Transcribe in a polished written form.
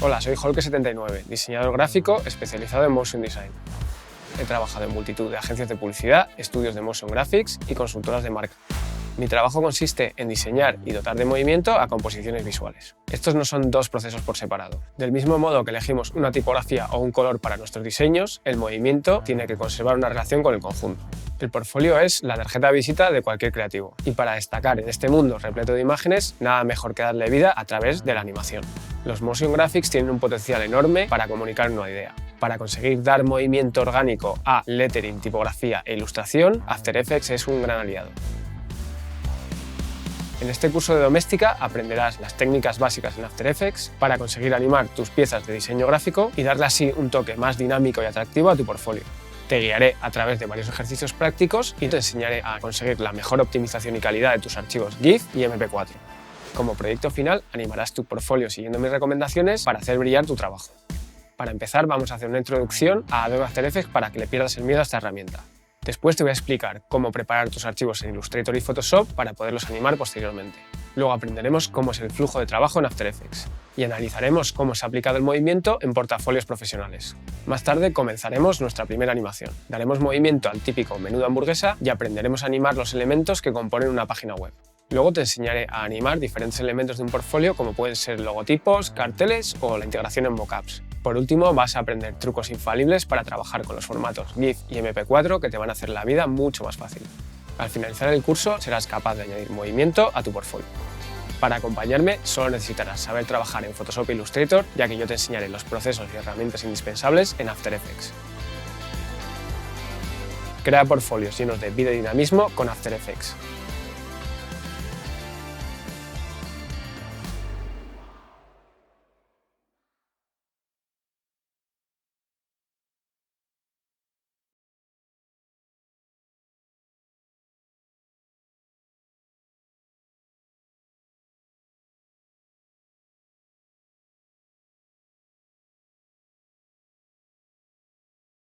Hola, soy Holke79, diseñador gráfico especializado en Motion Design. He trabajado en multitud de agencias de publicidad, estudios de Motion Graphics y consultoras de marca. Mi trabajo consiste en diseñar y dotar de movimiento a composiciones visuales. Estos no son dos procesos por separado. Del mismo modo que elegimos una tipografía o un color para nuestros diseños, el movimiento tiene que conservar una relación con el conjunto. El portfolio es la tarjeta de visita de cualquier creativo, y para destacar en este mundo repleto de imágenes, nada mejor que darle vida a través de la animación. Los motion graphics tienen un potencial enorme para comunicar una idea. Para conseguir dar movimiento orgánico a lettering, tipografía e ilustración, After Effects es un gran aliado. En este curso de doméstica aprenderás las técnicas básicas en After Effects para conseguir animar tus piezas de diseño gráfico y darle así un toque más dinámico y atractivo a tu portfolio. Te guiaré a través de varios ejercicios prácticos y te enseñaré a conseguir la mejor optimización y calidad de tus archivos GIF y MP4. Como proyecto final, animarás tu portfolio siguiendo mis recomendaciones para hacer brillar tu trabajo. Para empezar, vamos a hacer una introducción a Adobe After Effects para que le pierdas el miedo a esta herramienta. Después te voy a explicar cómo preparar tus archivos en Illustrator y Photoshop para poderlos animar posteriormente. Luego aprenderemos cómo es el flujo de trabajo en After Effects y analizaremos cómo se ha aplicado el movimiento en portafolios profesionales. Más tarde comenzaremos nuestra primera animación. Daremos movimiento al típico menú de hamburguesa y aprenderemos a animar los elementos que componen una página web. Luego te enseñaré a animar diferentes elementos de un portfolio como pueden ser logotipos, carteles o la integración en mockups. Por último, vas a aprender trucos infalibles para trabajar con los formatos GIF y MP4 que te van a hacer la vida mucho más fácil. Al finalizar el curso serás capaz de añadir movimiento a tu portfolio. Para acompañarme solo necesitarás saber trabajar en Photoshop e Illustrator, ya que yo te enseñaré los procesos y herramientas indispensables en After Effects. Crea portfolios llenos de vida y dinamismo con After Effects.